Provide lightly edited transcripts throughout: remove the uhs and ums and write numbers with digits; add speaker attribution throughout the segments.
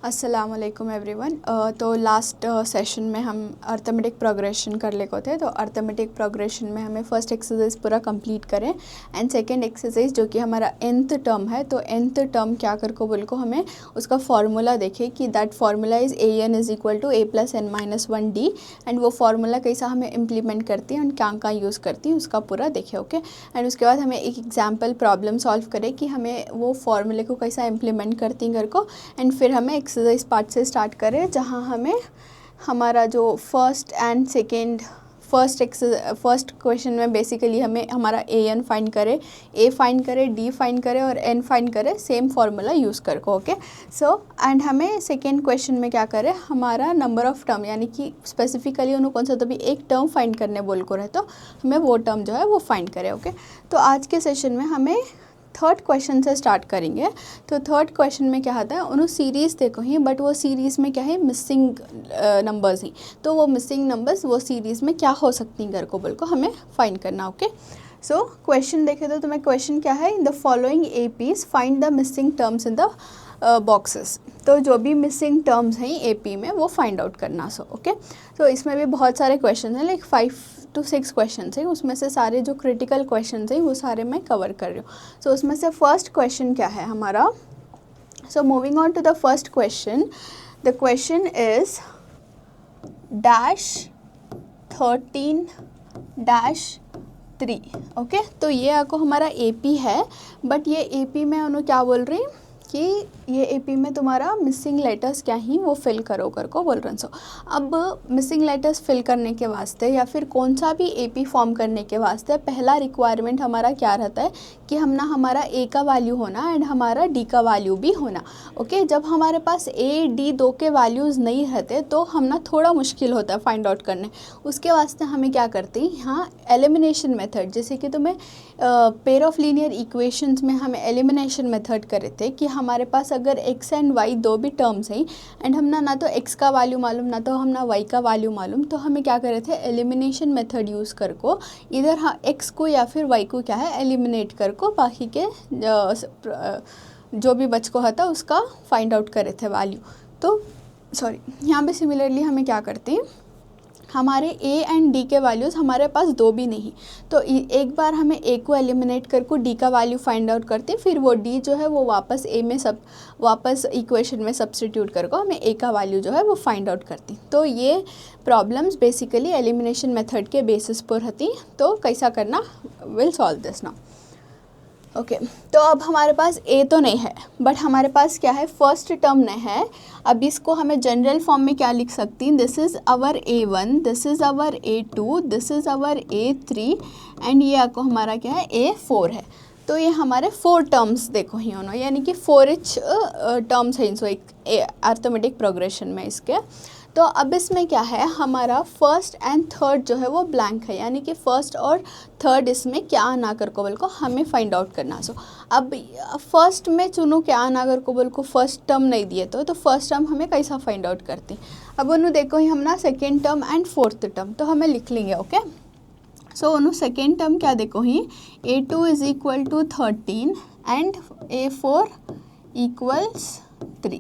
Speaker 1: अस्सलाम वालेकुम एवरीवन। तो लास्ट सेशन में हम अर्थमेटिक प्रोग्रेशन कर ले को थे। तो अर्थमेटिक प्रोग्रेशन में हमें फर्स्ट एक्सरसाइज पूरा कंप्लीट करें एंड सेकंड एक्सरसाइज जो कि हमारा nth टर्म है। तो nth टर्म क्या कर को बोल को हमें उसका फार्मूला देखे कि that formula is an is equal to a plus n minus 1d and वो फार्मूला कैसा हमें इम्प्लीमेंट करती है एंड क्या यूज़ करती है उसका पूरा देखे। ओके एंड उसके बाद हमें एक एग्जाम्पल प्रॉब्लम सॉल्व करें कि हमें वो फार्मूले को कैसा इम्प्लीमेंट करती हैं घर को एंड फिर हमें एक्सरसाइज पार्ट से स्टार्ट करें जहाँ हमें हमारा जो फर्स्ट क्वेश्चन में बेसिकली हमें हमारा an फाइंड करे, a फाइंड करे, d फाइंड करे और n फाइंड करे सेम फार्मूला यूज़ कर को। ओके सो एंड हमें सेकेंड क्वेश्चन में क्या करें, हमारा नंबर ऑफ़ टर्म यानी कि स्पेसिफिकली उन्होंने कौन सा तो भी एक टर्म फाइंड करने बोल को रहे तो हमें वो टर्म जो है वो फाइंड करें। ओके तो आज के सेशन में हमें थर्ड क्वेश्चन से स्टार्ट करेंगे। तो थर्ड क्वेश्चन में क्या आता है, उन्होंने सीरीज़ देखो ही बट वो सीरीज़ में क्या है मिसिंग नंबर्स ही। तो वो मिसिंग नंबर्स वो सीरीज़ में क्या हो सकती हैं घर को बोल को हमें फाइंड करना। ओके सो क्वेश्चन देखे तो तुम्हें क्वेश्चन क्या है, in the following APs find the missing terms in the boxes. तो जो भी मिसिंग टर्म्स हैं AP में वो फाइंड आउट करना। सो ओके तो इसमें भी बहुत सारे क्वेश्चन हैं, लाइक 5 to 6 क्वेश्चन हैं। उसमें से सारे जो क्रिटिकल क्वेश्चन हैं वो सारे मैं कवर कर रही हूँ। सो उसमें से फर्स्ट क्वेश्चन क्या है हमारा, so moving on to the first question, the question is -13-3। Okay तो ये आपको हमारा AP है बट ये AP में उन्होंने क्या बोल रही कि ये AP में तुम्हारा मिसिंग लेटर्स क्या ही वो फिल करो कर को बोल रहे हैं। सो अब मिसिंग लेटर्स फिल करने के वास्ते या फिर कौन सा भी AP फॉर्म करने के वास्ते पहला रिक्वायरमेंट हमारा क्या रहता है कि हम ना हमारा A का वैल्यू होना एंड हमारा D का वैल्यू भी होना। ओके जब हमारे पास A D दो के वैल्यूज़ नहीं रहते तो हम ना थोड़ा मुश्किल होता है फाइंड आउट करने। उसके वास्ते हमें क्या करते हैं यहाँ एलिमिनेशन मेथड, जैसे कि तुम्हें पेयर ऑफ लीनियर इक्वेशंस में हमें एलिमिनेशन मेथड करे थे कि हमारे पास अगर x एंड y दो भी टर्म्स हैं एंड हम ना तो x का वैल्यू मालूम ना तो हम ना y का वैल्यू मालूम, तो हमें क्या करे थे एलिमिनेशन मेथड यूज़ कर को इधर हाँ x को या फिर y को क्या है एलिमिनेट कर को बाकी के जो भी बच को था उसका फाइंड आउट करे थे वैल्यू। तो सॉरी यहाँ पे सिमिलरली हमें क्या करते हैं, हमारे A एंड D के वैल्यूज़ हमारे पास दो भी नहीं, तो एक बार हमें A को एलिमिनेट कर को D का वैल्यू फाइंड आउट करते हैं, फिर वो D जो है वो वापस A में वापस इक्वेशन में सब्स्टिट्यूट कर को हमें A का वैल्यू जो है वो फाइंड आउट करती। तो ये प्रॉब्लम्स बेसिकली एलिमिनेशन मेथड के बेसिस पर रहती। तो कैसा करना, will solve this now. Okay तो अब हमारे पास A तो नहीं है बट हमारे पास क्या है फर्स्ट टर्म नहीं है। अब इसको हमें जनरल फॉर्म में क्या लिख सकती हैं, this is our A1, this is our A2, this is our A3 and ये आपको हमारा क्या है A4 है। तो ये हमारे 4 टर्म्स देखो ही होना, यानी कि 4 टर्म्स है इनको एक अर्थमेटिक प्रोग्रेशन में इसके। तो अब इसमें क्या है हमारा फर्स्ट एंड थर्ड जो है वो ब्लैंक है, यानी कि फर्स्ट और थर्ड इसमें क्या आना कर को बोल को हमें फाइंड आउट करना। सो अब फर्स्ट में चुनो क्या आना कर को बोल को फर्स्ट टर्म नहीं दिए तो फर्स्ट टर्म हमें कैसा फाइंड आउट करते हैं। अब उन्होंने देखो ही हम ना second term and fourth term तो हमें लिख लेंगे। ओके सो उन्होंने सेकेंड टर्म क्या देखो ही A2 is equal to 13 and A4 equals 3।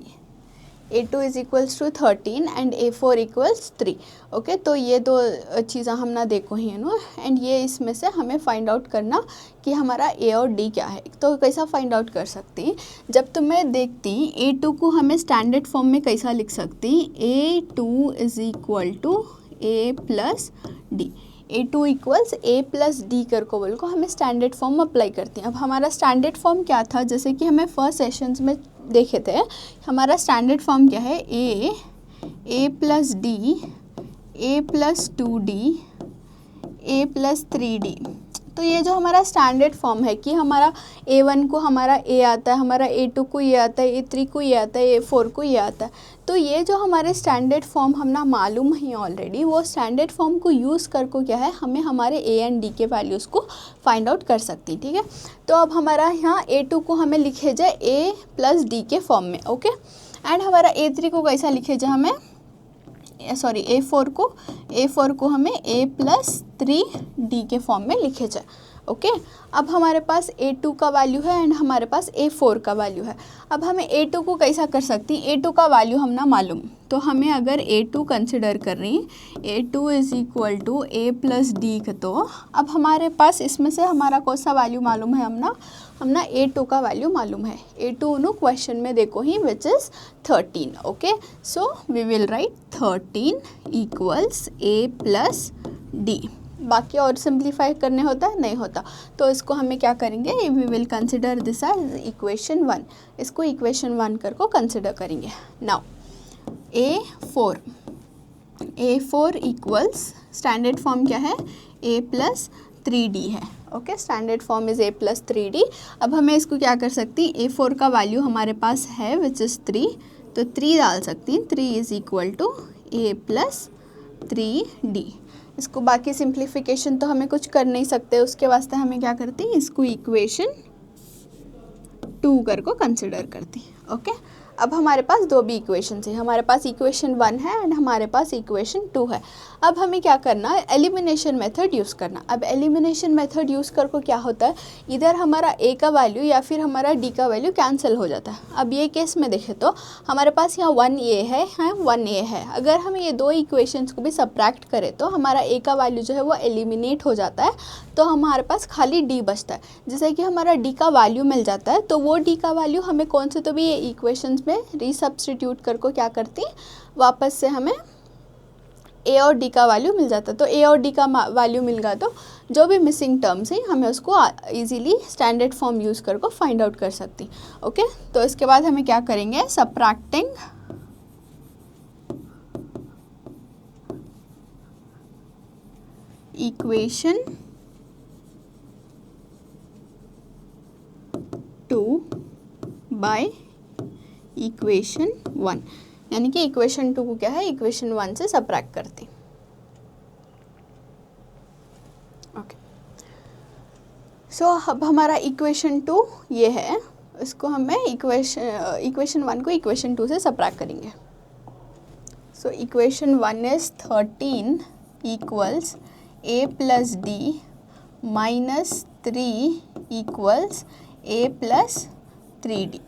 Speaker 1: A2 is equals to 13 and A4 equals 3। Okay तो ये दो चीज़ें हम ना देखो ही नो एंड ये इसमें से हमें फाइंड आउट करना कि हमारा A और D क्या है। तो कैसा फाइंड आउट कर सकती, जब तुम्हें देखती A2 को हमें स्टैंडर्ड फॉर्म में कैसा लिख सकती, A2 is equal to A plus D, A2 equals A plus D कर को बोल को हमें स्टैंडर्ड फॉर्म अप्लाई करती हैं। अब हमारा स्टैंडर्ड फॉर्म क्या था, जैसे कि हमें फर्स्ट सेशंस में देखे थे हमारा स्टैंडर्ड फॉर्म क्या है A plus D, A plus 2D, A plus 3D। तो ये जो हमारा स्टैंडर्ड फॉर्म है कि हमारा A1 को हमारा A आता है, हमारा A2 को ये आता है, A3 को ये आता है, A4 को ये आता है। तो ये जो हमारे स्टैंडर्ड फॉर्म हम ना मालूम ही ऑलरेडी, वो स्टैंडर्ड फॉर्म को यूज़ कर को क्या है हमें हमारे A एंड D के वैल्यूज़ को फाइंड आउट कर सकती। ठीक है तो अब हमारा यहाँ A2 को हमें लिखे जाए A प्लस D के फॉर्म में। ओके एंड हमारा A3 को कैसा लिखे जाए हमें, A4 को हमें A प्लस 3D के फॉर्म में लिखे जाए। ओके। अब हमारे पास A2 का वैल्यू है एंड हमारे पास A4 का वैल्यू है। अब हमें A2 को कैसा कर सकती हैं, A2 का वैल्यू हम ना मालूम, तो हमें अगर A2 कंसिडर कर रही, A2 is equal to A plus D, तो अब हमारे पास इसमें से हमारा कौन सा वैल्यू मालूम है, हम ना A2 का वैल्यू मालूम है। A2 नो क्वेश्चन में देखो ही which is 13। Okay, so we will write 13 equals A plus D. बाकी और सिंप्लीफाई करने होता है, नहीं होता, तो इसको हमें क्या करेंगे, we will consider this as equation 1। इसको इक्वेशन 1 कर को कंसिडर करेंगे। Now A4 equals, standard form क्या है, A प्लस 3D है। Okay, standard form is A plus 3D। अब हमें इसको क्या कर सकती हैं, A4 का वैल्यू हमारे पास है विच इज़ 3, तो 3 डाल सकती हैं, 3 is equal to A plus 3D। इसको बाकी सिंप्लीफिकेशन तो हमें कुछ कर नहीं सकते, उसके वास्ते हमें क्या करते हैं, इसको इक्वेशन 2 कर को कंसिडर करते हैं। ओके, अब हमारे पास दो भी इक्वेशन है, हमारे पास इक्वेशन 1 है एंड हमारे पास इक्वेशन 2 है। अब हमें क्या करना है, एलिमिनेशन मेथड यूज़ करना। अब एलिमिनेशन मेथड यूज़ कर को क्या होता है, इधर हमारा A का वैल्यू या फिर हमारा D का वैल्यू कैंसिल हो जाता है। अब ये केस में देखें तो हमारे पास यहाँ 1A है, 1A है। अगर हम ये दो इक्वेशंस को भी सब्ट्रैक्ट करें तो हमारा A का वैल्यू जो है वो एलिमिनेट हो जाता है, तो हमारे पास खाली D बचता है। जैसे कि हमारा D का वैल्यू मिल जाता है, तो वो D का वैल्यू हमें कौन से तो भी ये इक्वेशंस में रीसब्स्टिट्यूट कर को क्या करती, वापस से हमें A और D का वैल्यू मिल जाता है। तो A और D का वैल्यू मिल गया तो जो भी मिसिंग टर्म्स हैं हमें उसको इजीली स्टैंडर्ड फॉर्म यूज़ कर को फाइंड आउट कर सकती। ओके, तो इसके बाद हमें क्या करेंगे, सब्ट्रैक्टिंग इक्वेशन 2 बाय इक्वेशन 1, यानी कि इक्वेशन 2 को क्या है, इक्वेशन 1 से सब्ट्रैक्ट करते। ओके, सो अब हमारा इक्वेशन 2 ये है, इसको हमें इक्वेशन 1 को इक्वेशन 2 से सब्ट्रैक्ट करेंगे। So equation 1 is 13 equals A plus D minus 3 equals A plus 3D।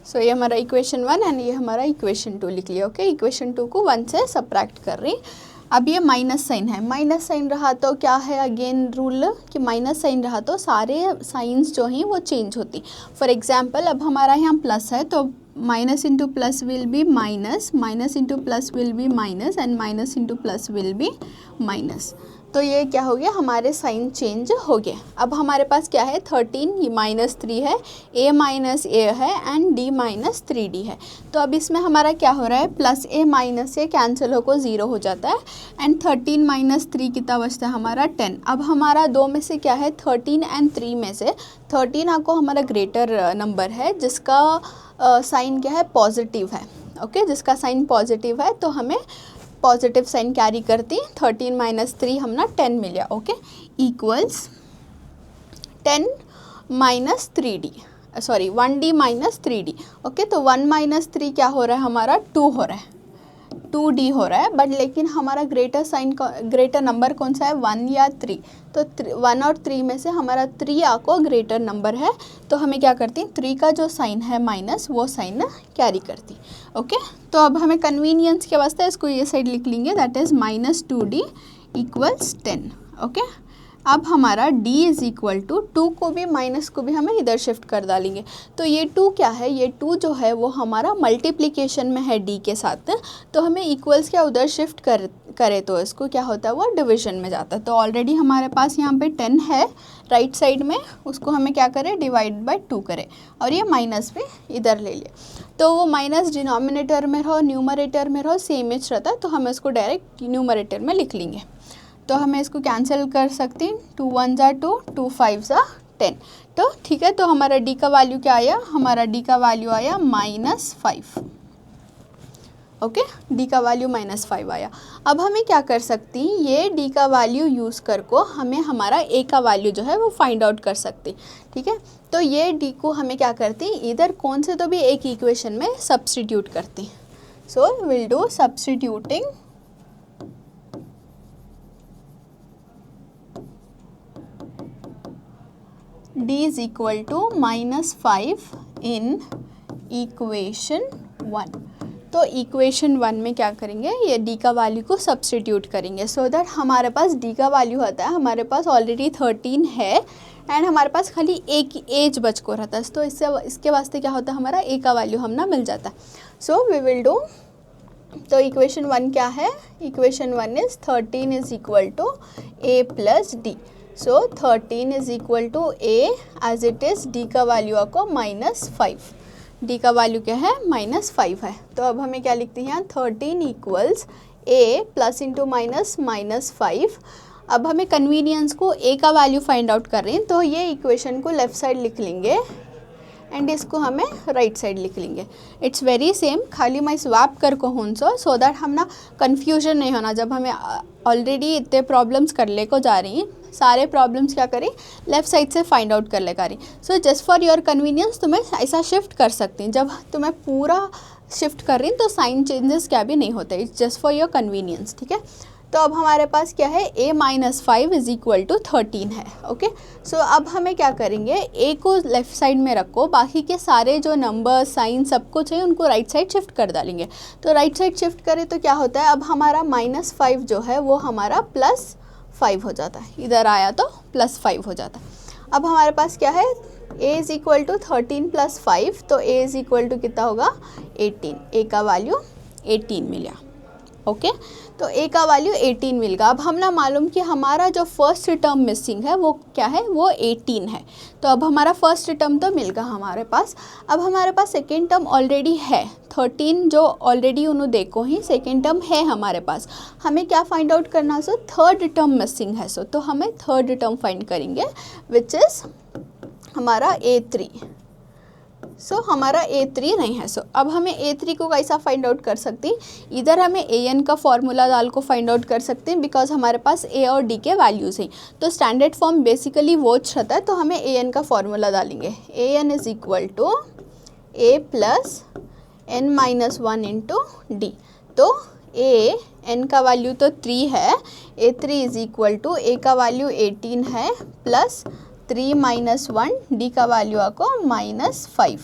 Speaker 1: सो ये हमारा इक्वेशन 1 एंड ये हमारा इक्वेशन 2 लिख लिया। ओके, इक्वेशन 2 को 1 से सब्ट्रैक्ट कर रही। अब ये माइनस साइन है, माइनस साइन रहा तो क्या है, अगेन रूल कि माइनस साइन रहा तो सारे साइंस जो हैं वो चेंज होती। फॉर एग्जांपल अब हमारा यहाँ प्लस है तो minus into plus will be minus, minus into plus will be minus and minus into plus will be minus. तो ये क्या हो गया, हमारे साइन चेंज हो गए। अब हमारे पास क्या है, 13 ये माइनस 3 है, A माइनस A है एंड D माइनस 3D है। तो अब इसमें हमारा क्या हो रहा है, plus A minus A cancel होकर 0 हो जाता है एंड 13 माइनस 3 कितना बचता है हमारा 10। अब हमारा दो में से क्या है, 13 एंड 3 में से 13 आपको हमारा ग्रेटर नंबर है जिसका साइन क्या है, पॉजिटिव है। ओके, जिसका साइन पॉजिटिव है तो हमें पॉजिटिव साइन कैरी करती, 13 माइनस 3 हम ना 10 मिला। Okay, equals 10 minus 3D, sorry 1D minus 3D। Okay, तो 1 माइनस 3 क्या हो रहा है हमारा, 2 हो रहा है, 2D हो रहा है। बट लेकिन हमारा ग्रेटर नंबर कौन सा है, 1 या 3, तो 1 और 3 में से हमारा 3 आपको ग्रेटर नंबर है, तो हमें क्या करती, 3 का जो साइन है माइनस वो साइन कैरी करती। ओके, तो अब हमें कन्वीनियंस के वास्ते इसको ये साइड लिख लेंगे, that is minus 2D equals 10। Okay, अब हमारा D इज़ इक्वल टू 2 को भी माइनस को भी हमें इधर शिफ्ट कर डालेंगे। तो ये 2 क्या है, ये 2 जो है वो हमारा मल्टीप्लिकेशन में है D के साथ, तो हमें इक्वल्स क्या उधर शिफ्ट करे तो इसको क्या होता है, वो डिवीजन में जाता है। तो ऑलरेडी हमारे पास यहाँ पे 10 है राइट साइड में, उसको हमें क्या करें, डिवाइड बाय 2 करें और ये माइनस भी इधर ले लिए। तो वो माइनस डिनोमिनेटर में रहो न्यूमरेटर में रहो सेम एच रहता है, तो हम इसको डायरेक्ट न्यूमरेटर में लिख लेंगे। तो हमें इसको कैंसिल कर सकते हैं, 2 1 ज़ा 2, 2 5 ज़ा 10। तो ठीक है, तो हमारा D का वैल्यू क्या आया, हमारा D का वैल्यू आया -5। ओके, D का वैल्यू -5 आया। अब हमें क्या कर सकती हैं, ये D का वैल्यू यूज़ कर को हमें हमारा A का वैल्यू जो है वो फाइंड आउट कर सकती। ठीक है, तो ये D को हमें क्या करती, इधर कौन से तो भी एक इक्वेशन में सब्स्टिट्यूट करती। So will do substituting d is equal to -5 in equation 1। तो इक्वेशन 1 में क्या करेंगे, ये d का वैल्यू को सब्स्टिट्यूट करेंगे सो दैट हमारे पास d का वैल्यू होता है, हमारे पास ऑलरेडी 13 है एंड हमारे पास खाली एक एज बच को रहता है, तो इसके वास्ते क्या होता है, हमारा a का वैल्यू हमना मिल जाता है। सो वी विल डू, तो इक्वेशन 1 क्या है, equation 1 is 13 is equal to a plus D. So 13 is equal to a as it is, d का वैल्यू आपको -5, d का वैल्यू क्या है -5 है। तो अब हमें क्या लिखते हैं, 13 इक्वल्स a प्लस इंटू -5। अब हमें कन्वीनियंस को a का वैल्यू फाइंड आउट कर रहे हैं, तो ये इक्वेशन को लेफ़्ट साइड लिख लेंगे एंड इसको हमें राइट साइड लिख लेंगे। इट्स वेरी सेम, खाली मैं स्वैप कर को हूँ सो दैट हम ना कन्फ्यूजन नहीं होना। जब हमें ऑलरेडी इतने प्रॉब्लम्स कर ले को जा रही हैं, सारे प्रॉब्लम्स क्या करें, लेफ़्ट साइड से फाइंड आउट कर ले कर रही। So just for your convenience तुम्हें ऐसा शिफ्ट कर सकती हैं, जब तुम्हें पूरा शिफ्ट कर रही तो साइन चेंजेस क्या भी नहीं होते, it's just for your convenience, ठीक है। तो अब हमारे पास क्या है, a-5 इज इक्वल टू 13 है, ओके। सो अब हमें क्या करेंगे, a को लेफ़्ट साइड में रखो, बाकी के सारे जो नंबर साइन सब कुछ है उनको राइट साइड शिफ्ट कर डालेंगे। तो राइट साइड शिफ्ट करें तो क्या होता है, अब हमारा -5 जो है वो हमारा +5 हो जाता है, इधर आया तो +5 हो जाता है। अब हमारे पास क्या है, a इज़ इक्वल टू 13 + 5, तो a इज़ इक्वल टू कितना होगा 18, a का वैल्यू 18 मिला, ओके। तो a का वैल्यू 18 मिल गया। अब हम ना मालूम कि हमारा जो फर्स्ट टर्म मिसिंग है वो क्या है, वो 18 है। तो अब हमारा फर्स्ट टर्म तो मिल गया हमारे पास। अब हमारे पास सेकेंड टर्म ऑलरेडी है, 13 जो ऑलरेडी उन्होंने देखो ही सेकेंड टर्म है हमारे पास। हमें क्या फाइंड आउट करना, सो थर्ड टर्म मिसिंग है, सो तो हमें थर्ड टर्म फाइंड करेंगे विच इज़ हमारा a3। सो हमारा a3 नहीं है। सो अब हमें a3 को कैसा फाइंड आउट कर सकते हैं, इधर हमें an का फॉर्मूला डाल को फाइंड आउट कर सकते हैं, बिकॉज हमारे पास a और d के वैल्यूज़ हैं। तो स्टैंडर्ड फॉर्म बेसिकली वो रहता है, तो हमें an का फॉर्मूला डालेंगे, an is equal to a plus n-1 into D. तो n का वैल्यू तो 3 है, a3 is equal to a का वैल्यू 18 है प्लस 3 - 1, d का वैल्यू आपको -5।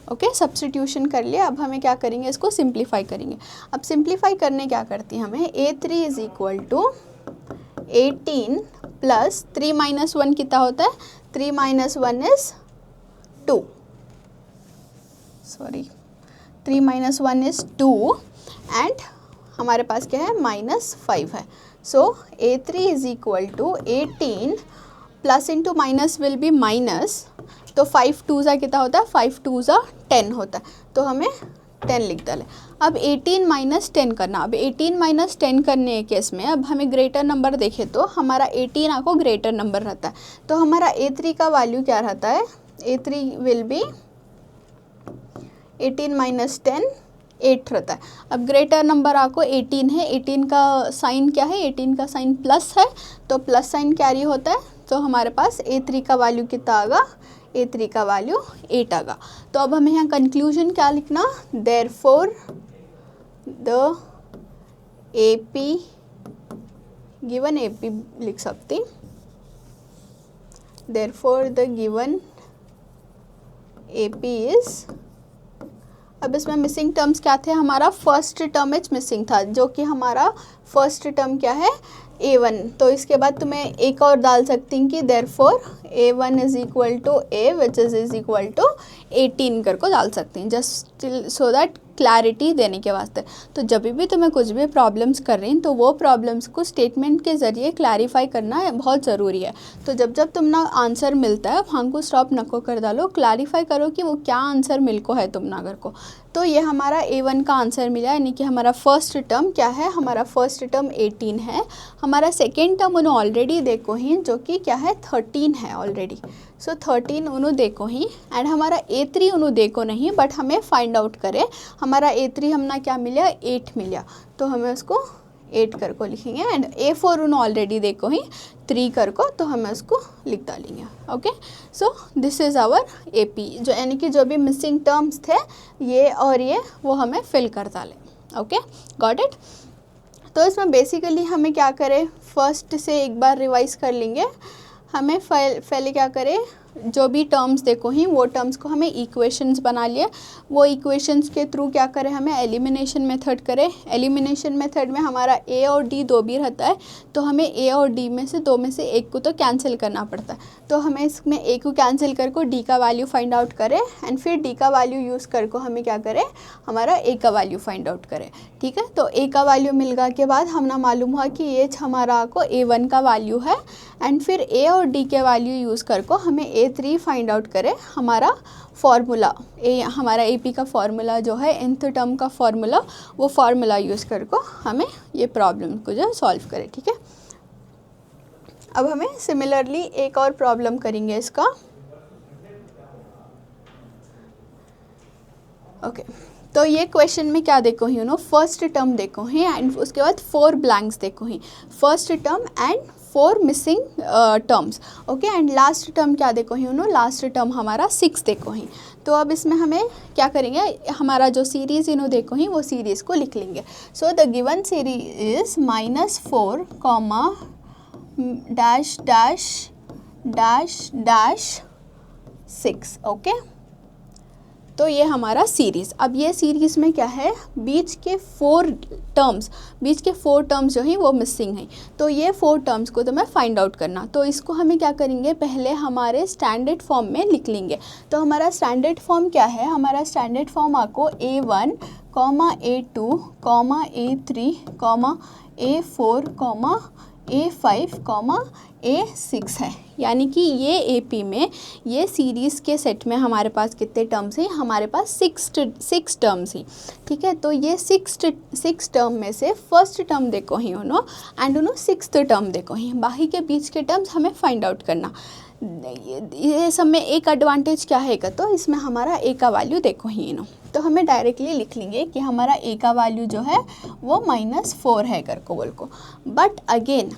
Speaker 1: ओके, सब्स्टिट्यूशन कर लिया। अब हमें क्या करेंगे, इसको सिंप्लीफाई करेंगे। अब सिंप्लीफाई करने क्या करती हैं हमें, a3 is equal to 18 plus 3 - 1 कितना होता है, 3 - 1 इज़ 2, सॉरी 3 - 1 इज़ 2 एंड हमारे पास क्या है -5 है। So a3 is equal to 18 plus into minus will be minus, तो 5 2 कितना होता है, 5 2 10 होता है, तो हमें 10 लिख डालें। अब 18 - 10 करना। अब 18 - 10 करने के केस में अब हमें ग्रेटर नंबर देखें तो हमारा 18 आपको ग्रेटर नंबर रहता है, तो हमारा a3 का वैल्यू क्या रहता है, a3 विल बी 18 - 10 8 रहता है। अब ग्रेटर नंबर आपको 18 है, 18 का साइन क्या है, 18 का साइन प्लस है, तो प्लस साइन कैरी होता है, तो हमारे पास a3 का वैल्यू कितना आगा, a3 का वैल्यू 8 आगा। तो अब हमें यहाँ कंक्लूजन क्या लिखना, therefore the AP given AP लिख सकती, therefore the given AP is, अब इसमें मिसिंग टर्म्स क्या थे, हमारा फर्स्ट टर्म इज मिसिंग था, जो कि हमारा फर्स्ट टर्म क्या है, a1। तो इसके बाद तुम्हें एक और डाल सकती हैं कि therefore a1 is equal to a which is equal to 18 कर को डाल सकती हैं, जस्ट सो दैट क्लैरिटी देने के वास्ते। तो जब भी तुम्हें कुछ भी प्रॉब्लम्स कर रही हैं तो वो प्रॉब्लम्स को स्टेटमेंट के ज़रिए क्लैरिफाई करना बहुत ज़रूरी है। तो जब तुम ना आंसर मिलता है वहाँ को स्टॉप नको कर डालो, क्लैरिफाई करो कि वो क्या आंसर मिल को है तुम ना घर को। तो ये हमारा a1 का आंसर मिला, यानी कि हमारा फर्स्ट टर्म क्या है, हमारा फर्स्ट टर्म 18 है, हमारा सेकेंड टर्म उन्होंने ऑलरेडी देखो ही जो कि क्या है 13 है ऑलरेडी। सो 13 उन्होंने देखो ही एंड हमारा a3 उन्होंने देखो नहीं, बट हमें फाइंड आउट करें हमारा a3 हमना क्या मिला, 8 मिला, तो हमें उसको 8 कर को लिखेंगे एंड a4 उन्होंने ऑलरेडी देखो ही 3 कर को, तो हमें उसको लिख डालेंगे। Okay, so this is our AP, जो यानी कि जो भी मिसिंग टर्म्स थे ये और ये वो हमें फिल कर डालें। Okay, got it. तो इसमें बेसिकली हमें क्या करें, फर्स्ट से एक बार रिवाइज कर लेंगे। हमें पहले क्या करें, जो भी टर्म्स देखो ही वो टर्म्स को हमें इक्वेशंस बना लिए, वो इक्वेशंस के थ्रू क्या करें, हमें एलिमिनेशन मेथड करें। एलिमिनेशन मेथड में हमारा ए और डी दो भी रहता है, तो हमें ए और डी में से दो में से एक को तो कैंसिल करना पड़ता है। तो हमें इसमें ए को कैंसिल कर को डी का वैल्यू फाइंड आउट करें, एंड फिर डी का वैल्यू यूज़ कर को हमें क्या करें, हमारा ए का वैल्यू फाइंड आउट करें। ठीक है, तो ए का वैल्यू मिल गया के बाद हम ना मालूम हुआ कि ये हमारा को A1 का वैल्यू है, एंड फिर ए और डी के वैल्यू यूज़ कर को हमें A3 फाइंड आउट करें। हमारा फार्मूला हमारा AP का फार्मूला जो है, nth टर्म का फार्मूला, वो फार्मूला यूज़ कर को हमें ये प्रॉब्लम को जो सॉल्व करें। ठीक है, अब हमें सिमिलरली एक और प्रॉब्लम करेंगे इसका। ओके, तो ये क्वेश्चन में क्या देखो ही, फर्स्ट टर्म देखो ही, एंड उसके बाद 4 ब्लैंक्स देखो ही, first term and 4 missing terms. Okay, and last term क्या देखो ही, लास्ट टर्म हमारा 6 देखो ही। तो अब इसमें हमें क्या करेंगे, हमारा जो सीरीज़ देखो ही वो सीरीज़ को लिख लेंगे। So the given series is -4, dash dash dash dash 6। Okay, तो ये हमारा सीरीज़। अब ये सीरीज़ में क्या है, बीच के 4 टर्म्स जो हैं वो मिसिंग हैं, तो ये 4 टर्म्स को तो मैं फाइंड आउट करना। तो इसको हमें क्या करेंगे, पहले हमारे स्टैंडर्ड फॉर्म में लिख लेंगे। तो हमारा स्टैंडर्ड फॉर्म क्या है, हमारा स्टैंडर्ड फॉर्म आपको A1, A2, A3, A4, A5, A6 है। यानी कि ये AP में ये सीरीज़ के सेट में हमारे पास कितने टर्म्स हैं, हमारे पास 6 टर्म्स हैं। ठीक है, तो ये 6 टर्म में से फर्स्ट टर्म देखो ही एंड 6th टर्म देखो ही, बाकी के बीच के टर्म्स हमें फाइंड आउट करना। ये सब में एक एडवांटेज क्या है, तो इसमें हमारा A का वैल्यू देखो ही तो हमें डायरेक्टली लिख लेंगे कि हमारा A का वैल्यू जो है वो -4 है करको बोल को। बट अगेन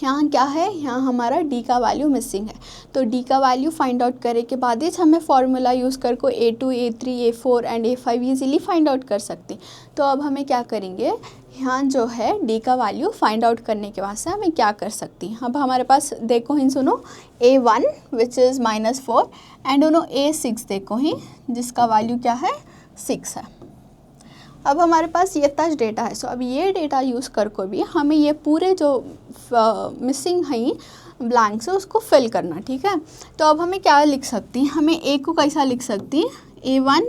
Speaker 1: यहाँ क्या है, यहाँ हमारा D का वैल्यू मिसिंग है, तो D का वैल्यू फाइंड आउट करे के बाद ही हमें फार्मूला यूज़ कर को A2, A3, A4 and A5 easily find out कर सकते हैं। तो अब हमें क्या करेंगे, यहाँ जो है D का वैल्यू फाइंड आउट करने के बाद से हमें क्या कर सकती हैं। अब हमारे पास देखो ही सुनो, A1 which is -4 and A6 देखो ही, जिसका वैल्यू क्या है 6 है। अब हमारे पास ये टच डेटा है, सो अब ये डेटा यूज़ कर को भी हमें ये पूरे जो मिसिंग हैं ब्लैंक्स है उसको फिल करना। ठीक है, तो अब हमें क्या लिख सकती हैं, हमें A को कैसा लिख सकती हैं, A1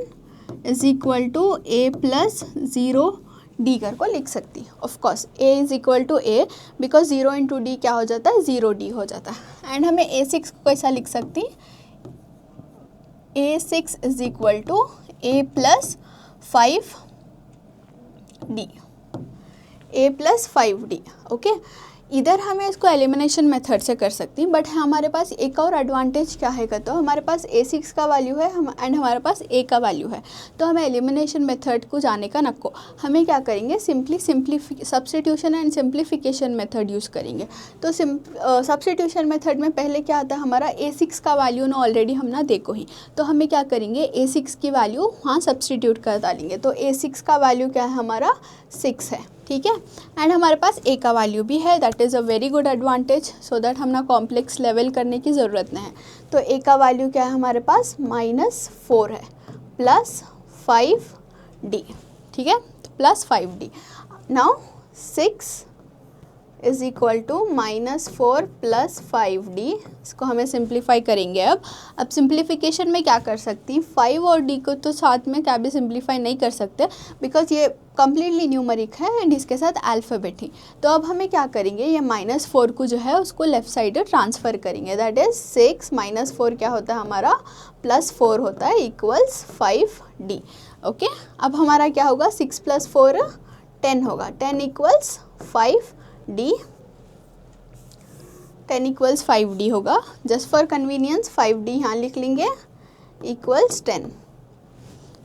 Speaker 1: is equal to A plus 0D कर को लिख सकती है। Of course A is equal to A, because 0 into D क्या हो जाता है, 0D हो जाता है। एंड हमें A6 को कैसा लिख सकती, A6 is equal to A plus 5D, A plus 5D। Okay, इधर हमें इसको एलिमिनेशन मेथड से कर सकती हैं, बट हमारे पास एक और एडवांटेज क्या है, तो हमारे पास A6 का वैल्यू है एंड हमारे पास A का वैल्यू है, तो हमें एलिमिनेशन मेथड को जाने का नको, हमें क्या करेंगे, substitution and simplification method use करेंगे। तो सब्स्टिट्यूशन मेथड में पहले क्या आता है, हमारा A6 का वैल्यू ना ऑलरेडी हम ना देखो ही, तो हमें क्या करेंगे, A6 की वैल्यू वहाँ सब्स्टिट्यूट कर डालेंगे। तो A6 का वैल्यू क्या है, हमारा 6 है। ठीक है, एंड हमारे पास A का वैल्यू भी है, that is a very good advantage, so that हम ना कॉम्प्लेक्स लेवल करने की ज़रूरत नहीं है। तो A का वैल्यू क्या है हमारे पास, -4 है प्लस 5D। ठीक है, तो plus 5D। Now 6 is equal to -4 plus 5D, इसको हमें सिंप्लीफाई करेंगे। अब सिंप्लीफिकेशन में क्या कर सकती हैं, 5 और D को तो साथ में क्या भी सिंप्लीफाई नहीं कर सकते, बिकॉज ये कम्प्लीटली न्यूमरिक है एंड इसके साथ अल्फ़ाबेट ही। तो अब हमें क्या करेंगे, ये -4 को जो है उसको लेफ़्ट साइड ट्रांसफ़र करेंगे, दैट इज़ 6 - 4 क्या होता है हमारा, +4 होता है, इक्वल्स 5D। ओके, अब हमारा क्या होगा, 6 + 4 10 होगा, 10 इक्वल्स 5D, 10 इक्वल्स 5D होगा। जस्ट फॉर कन्वीनियंस 5D यहाँ लिख लेंगे, इक्वल्स 10।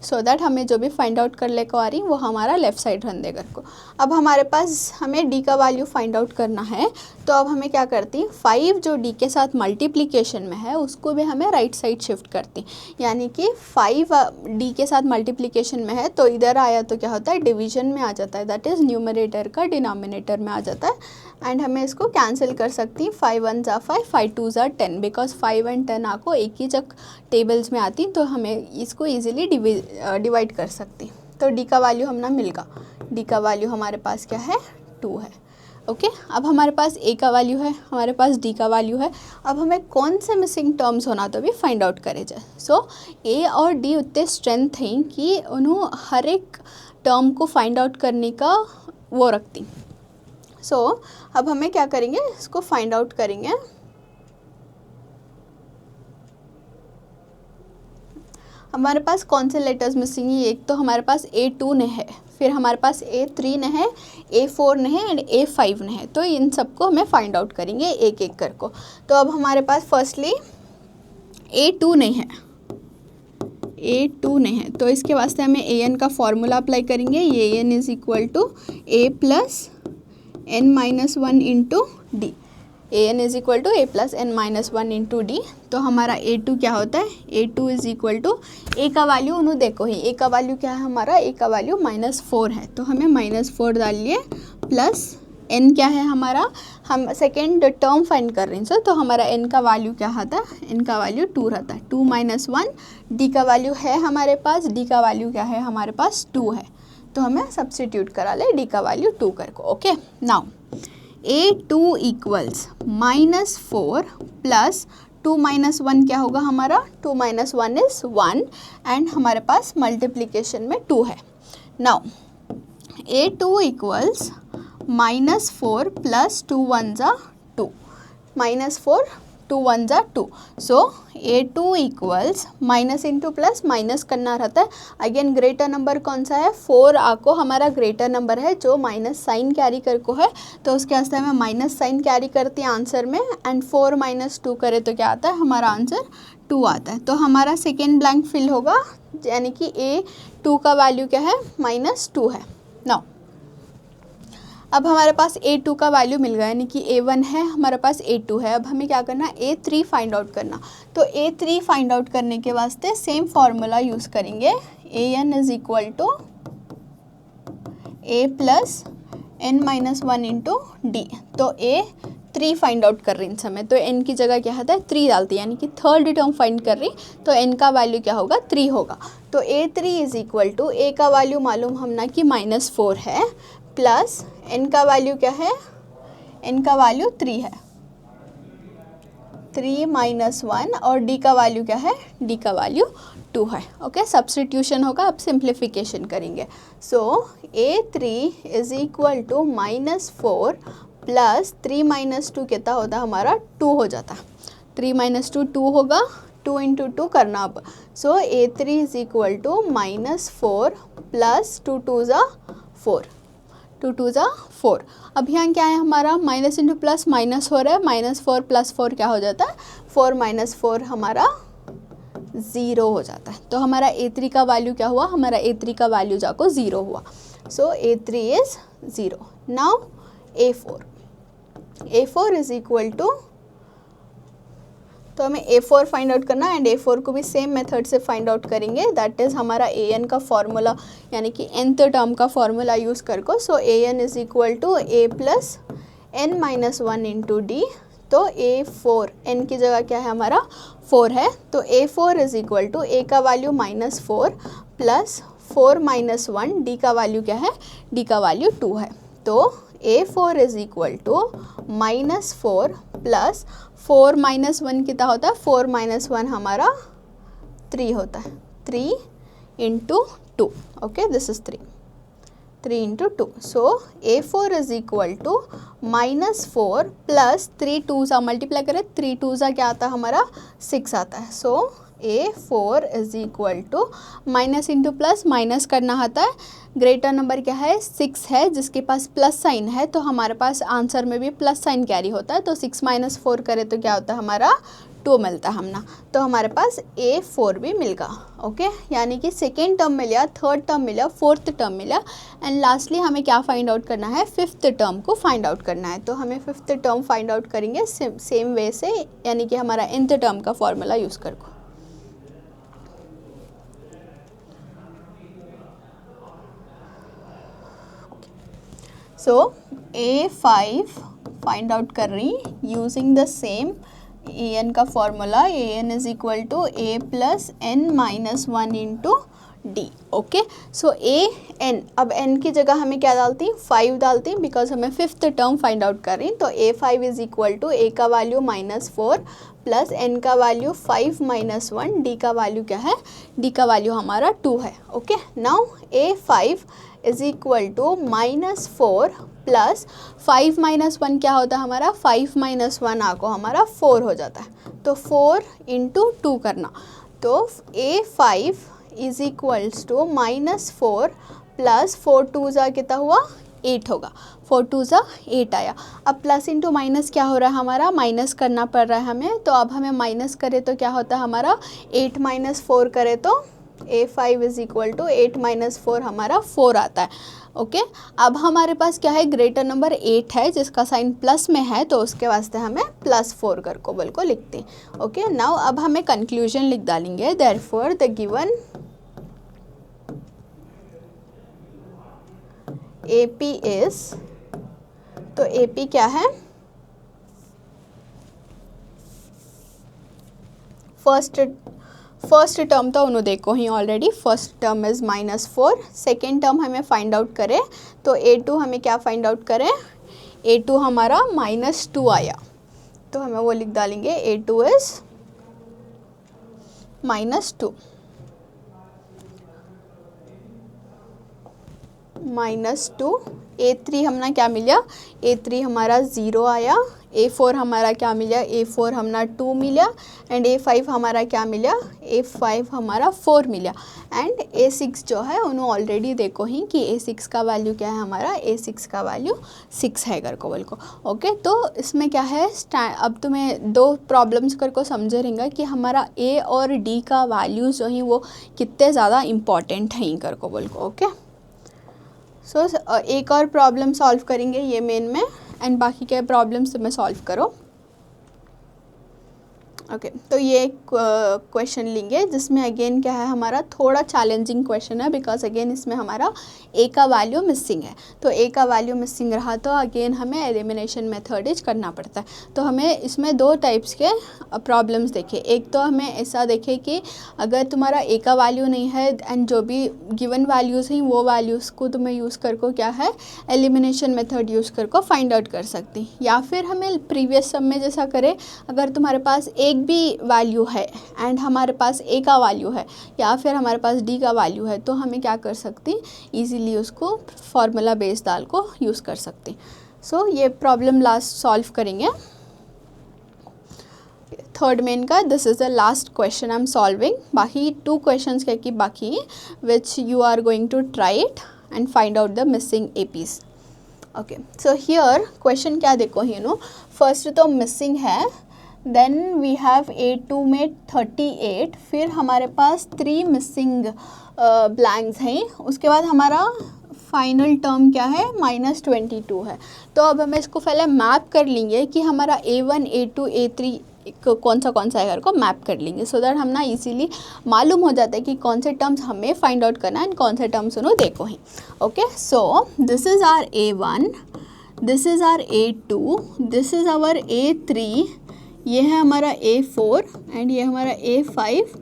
Speaker 1: सो दैट हमें जो भी फाइंड आउट कर ले को आ रही वो हमारा लेफ्ट साइड रन देगा को। अब हमारे पास हमें डी का वैल्यू फाइंड आउट करना है, तो अब हमें क्या करती हैं, 5 जो डी के साथ मल्टीप्लिकेशन में है उसको भी हमें राइट साइड शिफ्ट करती, यानी कि 5 डी के साथ मल्टीप्लिकेशन में है तो इधर आया तो क्या होता है, डिवीजन में आ जाता है, दैट इज़ न्यूमरेटर का डिनोमिनेटर में आ जाता है। एंड हमें इसको कैंसिल कर सकती हैं, 5 1 ज़ा 5, 5 2 ज़ा 10, बिकॉज 5 एंड 10 आपको एक ही जगह टेबल्स में आती तो हमें इसको ईजिली डिवाइड कर सकती। तो डी का वैल्यू हमने मिलगा, डी का वैल्यू हमारे पास क्या है, 2 है। ओके अब हमारे पास ए का वैल्यू है, हमारे पास डी का वैल्यू है। अब हमें कौन से मिसिंग टर्म्स होना तो भी फाइंड आउट करे जाए। सो ए और डी उतने स्ट्रेंथ हैं कि उन्होंने हर एक टर्म को फाइंड आउट करने का वो रखती। सो अब हमें क्या करेंगे, इसको फाइंड आउट करेंगे। हमारे पास कौन से लेटर्स मिसिंग है, एक तो हमारे पास A2 ने है, फिर हमारे पास A3 ने है, A4 ने है एंड A5 ने है। तो इन सबको हमें फाइंड आउट करेंगे एक एक कर को। तो अब हमारे पास फर्स्टली A2 नहीं है, A2 नहीं है तो इसके वास्ते हमें an का फॉर्मूला अप्लाई करेंगे। an is equal to a plus n minus 1 into D. an is equal to a plus n minus 1 into D. तो हमारा A2 क्या होता है, A2 is equal to a का वैल्यू उन्होंने देखो ही, a का वैल्यू क्या है हमारा, a का वैल्यू -4 है तो हमें -4 डालिए, प्लस n क्या है हमारा, हम सेकेंड टर्म फाइंड कर रहे हैं सर, तो हमारा n का वैल्यू क्या आता है, n का वैल्यू 2 रहता है, 2 - 1, d का वैल्यू है हमारे पास, d का वैल्यू क्या है हमारे पास 2 है, तो हमें सब्सटीट्यूट करा ले d का वैल्यू 2 कर को। Okay now A2 equals -4 plus 2 - 1 क्या होगा हमारा, 2 - 1 इज़ 1 एंड हमारे पास मल्टीप्लिकेशन में 2 है। नाउ A2 इक्वल्स -4 प्लस 2 1 ज़ा 2, -4 2 1 ज़ा 2, सो A2 equals minus into plus minus करना रहता है। अगेन ग्रेटर नंबर कौन सा है, 4 आको हमारा ग्रेटर नंबर है जो माइनस साइन कैरी कर को है, तो उसके वास्ते हमें माइनस साइन कैरी करते हैं आंसर में एंड 4 - 2 करे तो क्या आता है हमारा आंसर 2 आता है। तो हमारा सेकेंड ब्लैंक फिल होगा, यानी कि A2 का वैल्यू क्या है, -2 है। नाउ अब हमारे पास A2 का वैल्यू मिल गया, यानी कि A1 है हमारे पास, A2 है। अब हमें क्या करना है, A3 फाइंड आउट करना। तो A3 फाइंड आउट करने के वास्ते सेम फार्मूला यूज़ करेंगे, an is equal to a plus n minus 1 into D. तो A3 फाइंड आउट कर रही इन समय, तो n की जगह क्या आता है 3 डालती है, यानी कि थर्ड टर्म फाइंड कर रही, तो n का वैल्यू क्या होगा 3 होगा। तो A3 is equal to a का वैल्यू मालूम हमना कि -4 है, प्लस n का वैल्यू क्या है, n का वैल्यू 3 है, 3 - 1 और d का वैल्यू क्या है, d का वैल्यू 2 है। ओके सब्सटीट्यूशन होगा, अब सिंप्लीफिकेशन करेंगे। So A3 is equal to -4 plus 3 - 2 कितना होता है हमारा 2 हो जाता है, 3 - 2 2 होगा, 2 × 2 करना अब। So A3 is equal to -4 plus 2 2 ज़ा 4, 2 2 ज़ा 4। अब यहाँ क्या है हमारा, माइनस इंटू प्लस माइनस हो रहा है, -4 + 4 क्या हो जाता है, 4 - 4 हमारा 0 हो जाता है। तो हमारा A3 का वैल्यू क्या हुआ, हमारा A3 का वैल्यू जाको 0 हुआ। So A3 is 0। Now A4 is equal to, तो हमें A4 फाइंड आउट करना एंड A4 को भी सेम मेथड से फाइंड आउट करेंगे, दैट इज़ हमारा an का फॉर्मूला, यानी कि nth टर्म का फॉर्मूला यूज़ कर को। So an is equal to a plus n minus 1 into D. तो A4 n की जगह क्या है हमारा 4 है, तो A4 is equal to a का वैल्यू -4 प्लस 4 - 1, d का वैल्यू क्या है, d का वैल्यू 2 है। तो A4 is equal to -4 plus 4 - 1 कितना होता है, 4 - 1 हमारा 3 होता है, 3 × 2। Okay this is 3 × 2। So A4 is equal to -4 plus 3 2 सा मल्टीप्लाई करें, 3 2 सा क्या आता है हमारा 6 आता है। So A4 is equal to minus into plus minus करना आता है, ग्रेटर नंबर क्या है 6 है, जिसके पास प्लस साइन है, तो हमारे पास आंसर में भी प्लस साइन कैरी होता है। तो 6 - 4 करे तो क्या होता है हमारा 2 मिलता है हमना, तो हमारे पास A4 भी मिलेगा। ओके, यानी कि सेकेंड टर्म मिल गया, थर्ड टर्म मिला, फोर्थ टर्म मिला, एंड लास्टली हमें क्या फाइंड आउट करना है, फिफ्थ टर्म को फाइंड आउट करना है। तो हमें फिफ्थ टर्म फाइंड आउट करेंगे सेम वे से, यानी कि हमारा nth टर्म का फॉर्मूला यूज़ करके। सो A5 फाइंड आउट कर रही यूजिंग द सेम an का formula, an is equal to a plus n minus 1 into D. Okay, so an, अब n की जगह हमें क्या डालती, 5 डालती, बिकॉज हमें फिफ्थ टर्म फाइंड आउट कर रही। तो A5 is equal to a का वैल्यू -4 प्लस n का वैल्यू 5 माइनस 1, d का वैल्यू क्या है, d का वैल्यू हमारा 2 है। Okay, now A5 is equal to -4 plus 5 minus 1 क्या होता है हमारा, 5 माइनस 1 आपको हमारा 4 हो जाता है। तो 4 इंटू 2 करना, तो A5 is equals to -4 plus 4 2 जा कितना हुआ, 8 होगा, 4 2 जा 8 आया। अब प्लस इंटू माइनस क्या हो रहा है हमारा, माइनस करना पड़ रहा है हमें। तो अब हमें माइनस करे तो क्या होता है हमारा, 8 माइनस 4 करे तो A5 is equal to 8 minus 4 हमारा 4 आता है। ओके, अब हमारे पास क्या है, ग्रेटर नंबर 8 है जिसका साइन प्लस में है, तो उसके वास्ते हमें +4 कर को बिल्को लिखते हैं। ओके, नाउ अब हमें कंक्लूजन लिख डालेंगे, therefore the given AP is, तो AP क्या है, फर्स्ट टर्म तो उन्होंने देखो ही already, first term is -4, second term हमें फाइंड आउट करें तो A2 हमें क्या फाइंड आउट करें, A2 हमारा -2 आया, तो हमें वो लिख डालेंगे A2 इज़ -2 -2। A3 हमने क्या मिला, A3 हमारा 0 आया, A4 हमारा क्या मिला, A4 हमारा 2 मिला, एंड A5 हमारा क्या मिला, A5 हमारा 4 मिला, एंड A6 जो है उन्होंने ऑलरेडी देखो ही कि A6 का वैल्यू क्या है हमारा, A6 का वैल्यू 6 है कर को बोल को। ओके, तो इसमें क्या है, अब तुम्हें 2 प्रॉब्लम्स कर को समझे रहेंगे कि हमारा A और D का वैल्यू जो ही वो कितने ज़्यादा इम्पॉर्टेंट हैं कर को बोल को। ओके, सो एक और प्रॉब्लम सॉल्व करेंगे ये मेन में, एंड बाकी के प्रॉब्लम्स तुम्हें सॉल्व करो। ओके, तो ये क्वेश्चन लेंगे जिसमें अगेन क्या है हमारा, थोड़ा चैलेंजिंग क्वेश्चन है, बिकॉज अगेन इसमें हमारा A का वैल्यू मिसिंग है। तो A का वैल्यू मिसिंग रहा तो अगेन हमें एलिमिनेशन मेथड करना पड़ता है। तो हमें इसमें 2 टाइप्स के प्रॉब्लम्स देखे, एक तो हमें ऐसा देखे कि अगर तुम्हारा A का वैल्यू नहीं है एंड जो भी गिवन वैल्यूज़ हैं वो वैल्यूज़ को तुम्हें यूज़ कर को क्या है, एलिमिनेशन मेथड यूज़ कर को फाइंड आउट कर सकती, या फिर हमें प्रीवियस सब में जैसा करें, अगर तुम्हारे पास एक भी वैल्यू है एंड हमारे पास A का वैल्यू है या फिर हमारे पास D का वैल्यू है, तो हमें क्या कर सकती, इजीली उसको फॉर्मूला बेस डाल को यूज़ कर सकते। सो ये प्रॉब्लम लास्ट सॉल्व करेंगे, थर्ड मेन का। This is the last question I am solving, बाकी 2 क्वेश्चंस क्या कि बाकी which you are going to try it and find out the missing APs। Okay, so here question क्या देखो, you know first तो missing है, then we have A2 में 38, फिर हमारे पास 3 मिसिंग ब्लैंक्स हैं, उसके बाद हमारा फाइनल टर्म क्या है, -22 है। तो अब हमें इसको पहले मैप कर लेंगे कि हमारा A1 A2 A3 कौन सा है को मैप कर लेंगे, सो दैट हम ना इजीली मालूम हो जाता है कि कौन से टर्म्स हमें फाइंड आउट करना है एंड कौन से टर्म्स उन्होंने देखो ही। Okay, so this is our A1, this is our A2, this is our A3, ये है हमारा A4 एंड ये हमारा A5,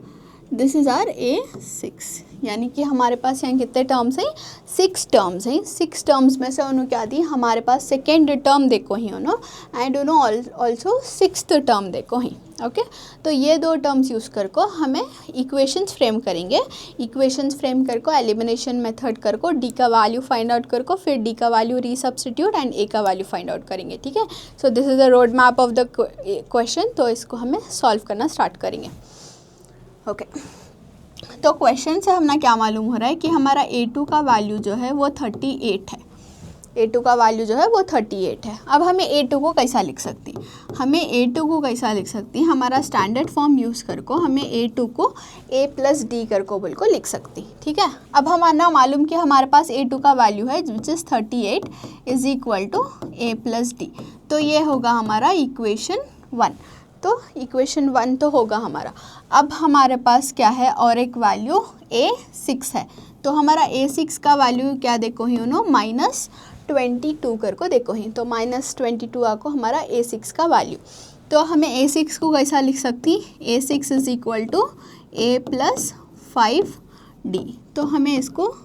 Speaker 1: this is our A6। यानी कि हमारे पास यहाँ कितने टर्म्स हैं, 6 टर्म्स हैं। 6 टर्म्स में से उन्होंने क्या दी, हमारे पास सेकेंड टर्म देखो ही उन्होंने, एंड उन्होंने ऑल्सो 6th टर्म देखो ही। ओके, तो ये 2 टर्म्स यूज़ कर को हमें इक्वेशंस फ्रेम करेंगे, इक्वेशंस फ्रेम कर को एलिमिनेशन मेथड कर को D का वैल्यू फाइंड आउट कर को, फिर D का वैल्यू रीसब्स्टिट्यूट एंड A का वैल्यू फाइंड आउट करेंगे। ठीक है, सो this is the road map of the question. तो इसको हमें सॉल्व करना स्टार्ट करेंगे। ओके, तो क्वेश्चन से हमें क्या मालूम हो रहा है कि हमारा A2 का वैल्यू जो है वो 38 है। A2 का वैल्यू जो है वो 38 है। अब हमें A2 को कैसा लिख सकती, हमें A2 को कैसा लिख सकती, हमारा स्टैंडर्ड फॉर्म यूज़ कर को हमें A2 को A प्लस डी कर को बिल्कुल लिख सकती। ठीक है, अब हमारा मालूम कि हमारे पास A2 का वैल्यू है which is 38 is equal to A plus D. तो ये होगा हमारा इक्वेशन 1। तो इक्वेशन 1 तो होगा हमारा। अब हमारे पास क्या है और एक वैल्यू A6 है। तो हमारा A6 का वैल्यू क्या देखो ही उन्हों -22 कर को देखो ही, तो -22 आको हमारा A6 का वैल्यू। तो हमें A6 को कैसा लिख सकती, A6 is equal to A plus 5D। तो हमें इसको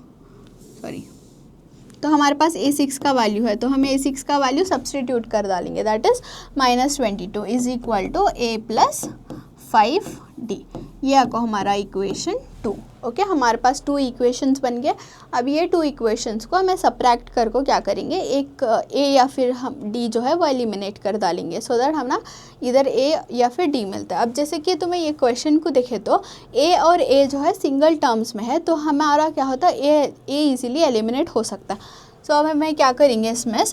Speaker 1: तो हमारे पास A6 का वैल्यू है, तो हमें A6 का वैल्यू सब्सटीट्यूट कर डालेंगे, that is -22 is equal to A plus 5D। ये आपको हमारा इक्वेशन 2। ओके, हमारे पास 2 इक्वेशंस बन गए। अब ये 2 इक्वेशंस को हमें सब्ट्रैक्ट कर को क्या करेंगे, एक A या फिर हम D जो है वो एलिमिनेट कर डालेंगे, सो दैट हम ना इधर A या फिर D मिलता है। अब जैसे कि तुम्हें ये क्वेश्चन को देखे तो A और A जो है सिंगल टर्म्स में है, तो हमारा क्या होता है A इजीली एलिमिनेट हो सकता है। सो अब हमें क्या करेंगे, इसमें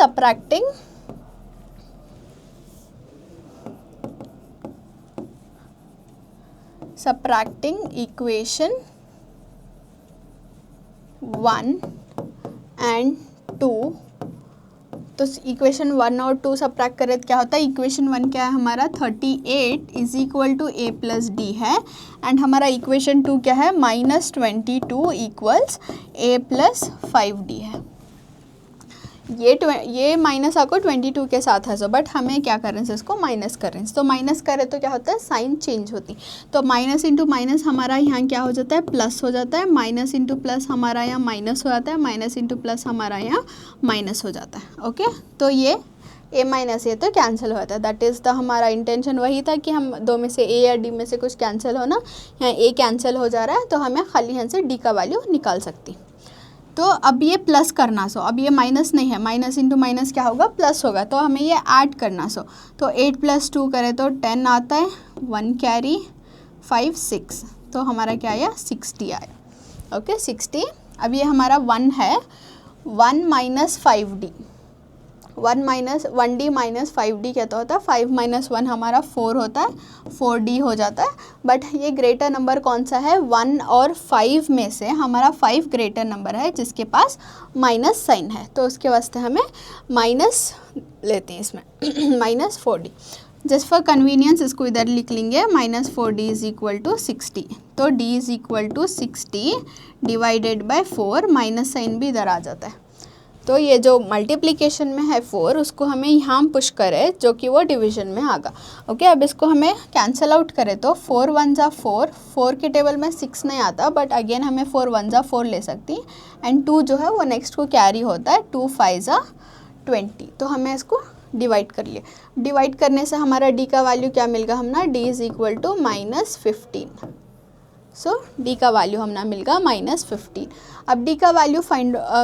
Speaker 1: सब्ट्रैक्टिंग इक्वेशन 1 एंड 2। तो इक्वेशन 1 और 2 सब्ट्रैक्ट करें तो क्या होता है, इक्वेशन 1 क्या है हमारा 38 is equal to A plus D है, एंड हमारा इक्वेशन 2 क्या है -22 इक्वल्स A प्लस 5D है। ये माइनस आपको 22 के साथ है, सो बट हमें क्या कर रहे हैं, इसको माइनस कर रहे हैं। तो माइनस करें तो क्या होता है, साइन चेंज होती, तो माइनस इंटू माइनस हमारा यहाँ क्या हो जाता है, प्लस हो जाता है, माइनस इंटू प्लस हमारा यहाँ माइनस हो जाता है, माइनस इंटू प्लस हमारा यहाँ माइनस हो जाता है। ओके, तो ये A माइनस ये तो कैंसिल हो जाता है, दैट इज़ द हमारा इंटेंशन वही था कि हम दो में से A या D में से कुछ कैंसिल होना, यहाँ A कैंसिल हो जा रहा है, तो हमें खाली यहाँ से D का वैल्यू निकाल सकती। तो अब ये प्लस करना, सो अब ये माइनस नहीं है, माइनस इंटू माइनस क्या होगा, प्लस होगा, तो हमें ये ऐड करना। सो तो 8 + 2 करें तो 10 आता है, 1 कैरी 5 6, तो हमारा क्या आया 60 आया। ओके 60। अब ये हमारा 1 है, 1 - 5D, 1D - 5D क्या होता है, 5 - 1 हमारा 4 होता है, 4D हो जाता है। बट ये ग्रेटर नंबर कौन सा है, 1 और 5 में से हमारा 5 ग्रेटर नंबर है जिसके पास माइनस साइन है, तो उसके वास्ते हमें माइनस लेते हैं इसमें -4D। जस्ट फॉर कन्वीनियंस इसको इधर लिख लेंगे, -4D इज इक्वल टू 60, तो D is equal to 60 divided by 4, minus sign भी इधर आ जाता है। तो ये जो मल्टीप्लिकेशन में है 4 उसको हमें यहाँ पुश करें जो कि वो डिवीजन में आगा। ओके, अब इसको हमें कैंसिल आउट करें तो 4 1 ज़ा 4, 4 के टेबल में 6 नहीं आता, बट अगेन हमें 4 1 ज़ा 4 ले सकती, एंड 2 जो है वो नेक्स्ट को कैरी होता है, 2 5 ज़ा 20। तो हमें इसको डिवाइड कर लिए, डिवाइड करने से हमारा D का वैल्यू क्या मिलेगा, हम ना D is equal to -15। So D का वैल्यू हम ना मिलेगा -15। अब D का वैल्यू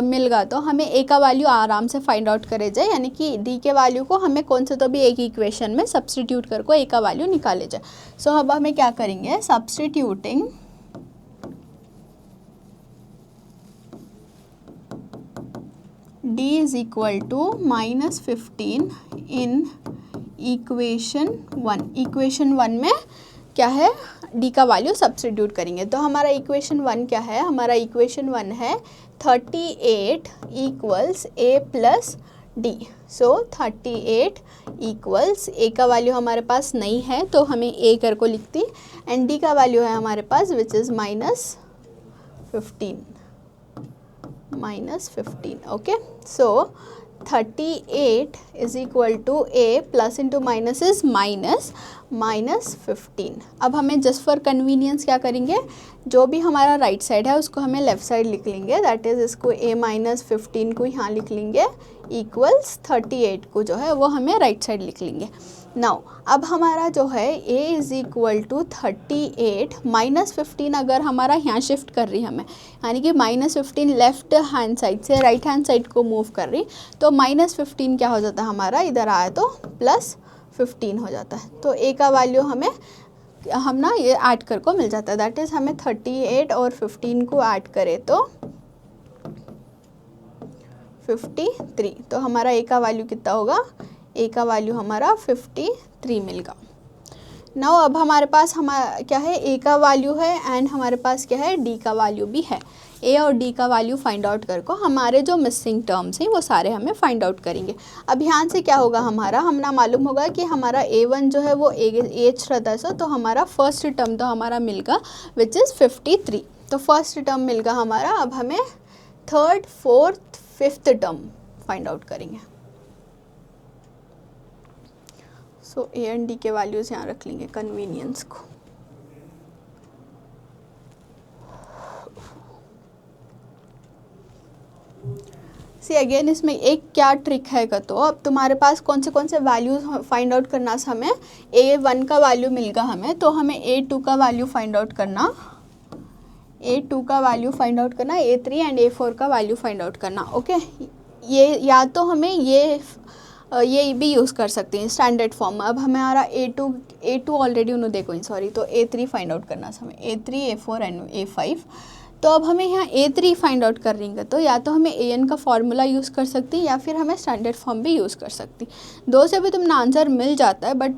Speaker 1: मिल गया तो हमें A का वैल्यू आराम से फाइंड आउट करे जाए, यानी कि D के वैल्यू को हमें कौन से तो भी एक इक्वेशन में सब्सटीट्यूट कर को A का वैल्यू निकाले जाए। सो अब हमें क्या करेंगे, substituting D is equal to -15 इन इक्वेशन 1। इक्वेशन 1 में क्या है, D का वैल्यू सब्सटीट्यूट करेंगे, तो हमारा इक्वेशन 1 क्या है, हमारा इक्वेशन 1 है 38 equals A plus D। So 38 equals A का वैल्यू हमारे पास नहीं है तो हमें A कर को लिखती, एंड D का वैल्यू है हमारे पास which is -15। Okay, so 38 is equal to A plus into minus is -15। अब हमें जस्ट फॉर कन्वीनियंस क्या करेंगे, जो भी हमारा राइट साइड है उसको हमें लेफ़्ट साइड लिख लेंगे, दैट इज़ इसको A -15 को यहाँ लिख लेंगे, इक्वल्स 38 को जो है वो हमें राइट साइड लिख लेंगे। नाउ अब हमारा जो है A इज़ इक्वल टू 38 -15 अगर हमारा यहाँ शिफ्ट कर रही हमें, यानी कि -15 लेफ्ट हैंड साइड से राइट हैंड साइड को मूव कर रही, तो -15 क्या हो जाता है हमारा, इधर आया तो +15 हो जाता है। तो A का वैल्यू हम ना ये ऐड कर को मिल जाता है, दैट इज़ हमें 38 और 15 को ऐड करें तो 53। तो हमारा ए का वैल्यू कितना होगा, ए का वैल्यू हमारा 53 मिलेगा। नाउ अब हमारे पास क्या है, ए का वैल्यू है एंड हमारे पास क्या है, डी का वैल्यू भी है। ए और डी का वैल्यू फाइंड आउट करके हमारे जो मिसिंग टर्म्स हैं वो सारे हमें फाइंड आउट करेंगे। अब यहाँ से क्या होगा, हमें मालूम होगा कि हमारा A1 जो है वो एच रहता है सो, तो हमारा फर्स्ट टर्म तो हमारा मिलगा विच इज़ 53। तो फर्स्ट टर्म मिलगा हमारा। अब हमें third, fourth, fifth term find out करेंगे। सो ए एंड डी के वैल्यूज़ यहाँ रख लेंगे कन्वीनियंस को। सी अगेन इसमें एक क्या ट्रिक है का, तो अब तुम्हारे पास कौन से वैल्यूज फाइंड आउट करना है। हमें A1 का वैल्यू मिलगा हमें, तो हमें A2 का वैल्यू फाइंड आउट करना, A2 का वैल्यू फाइंड आउट करना, A3 एंड A4 का वैल्यू फाइंड आउट करना। ओके, ये या तो हमें ये भी यूज़ कर सकते हैं स्टैंडर्ड फॉर्म में। अब हमारा A2 ऑलरेडी उन्होंने देखो सॉरी, तो A3 फाइंड आउट करना हमें, A3, A4 एंड A5। तो अब हमें यहाँ A3 फाइंड आउट करेंगे, तो या तो हमें AN का फॉर्मूला यूज़ कर सकती है या फिर हमें स्टैंडर्ड फॉर्म भी यूज़ कर सकती। दो से भी तुमने आंसर मिल जाता है, बट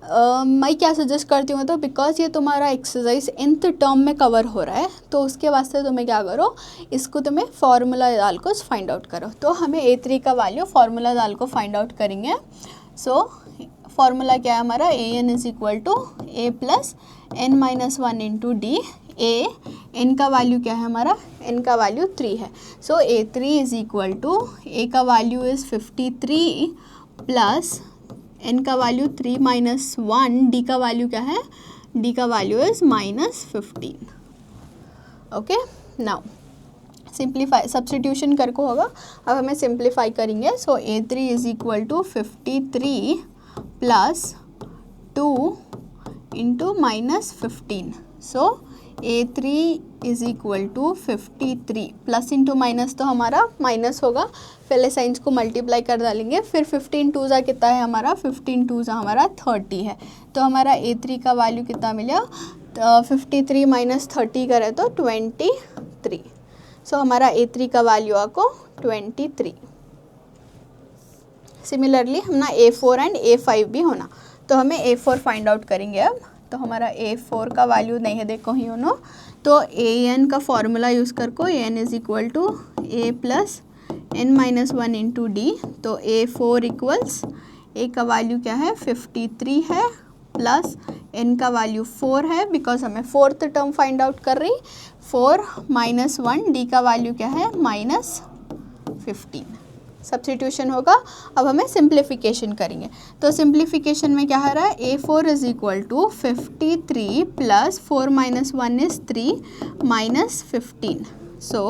Speaker 1: मैं क्या सजेस्ट करती हूँ, तो बिकॉज ये तुम्हारा एक्सरसाइज nth टर्म में कवर हो रहा है, तो उसके वास्ते तुम्हें क्या करो, इसको तुम्हें फार्मूला डाल को फाइंड आउट करो। तो हमें A3 का वैल्यू फार्मूला डाल को फाइंड आउट करेंगे। सो फार्मूला क्या है हमारा, AN is equal to A plus N minus 1 into D. N का वैल्यू क्या है हमारा, N का वैल्यू 3 है। So A3 is equal to, A का वैल्यू इज़ 53 प्लस N का वैल्यू 3 माइनस 1, D का वैल्यू क्या है, D का value is minus 15। Okay, now simplify, substitution करको होगा। अब हमें सिंप्लीफाई करेंगे। So A3 is equal to 53 plus 2 into minus 15। So A3 is equal to 53 plus into minus, तो हमारा माइनस होगा, पहले साइंस को मल्टीप्लाई कर डालेंगे, फिर 15 टू ज़ा कितना है हमारा, 15 टू ज़ा हमारा 30 है। तो हमारा A3 का वैल्यू कितना मिला, 53 माइनस 30 करें तो 23। सो हमारा A3 का वैल्यू आपको 23। Similarly Hamna A4 and A5 भी होना, तो हमें A4 फाइंड आउट करेंगे अब। तो हमारा A4 का वैल्यू नहीं है, देखो ही होनो, तो AN का फॉर्मूला यूज़ करको, AN is equal to A plus N minus 1 into D. तो A4 इक्वल्स, A का वैल्यू क्या है 53 है, प्लस N का वैल्यू 4 है, बिकॉज हमें फोर्थ टर्म फाइंड आउट कर रही, 4 माइनस 1, D का वैल्यू क्या है माइनस 15। सब्स्टिट्यूशन होगा। अब हमें सिंप्लीफिकेशन करेंगे, तो सिंप्लीफिकेशन में क्या है रहा है, A4 is equal to 53 plus 4 minus 1 is 3 minus 15। So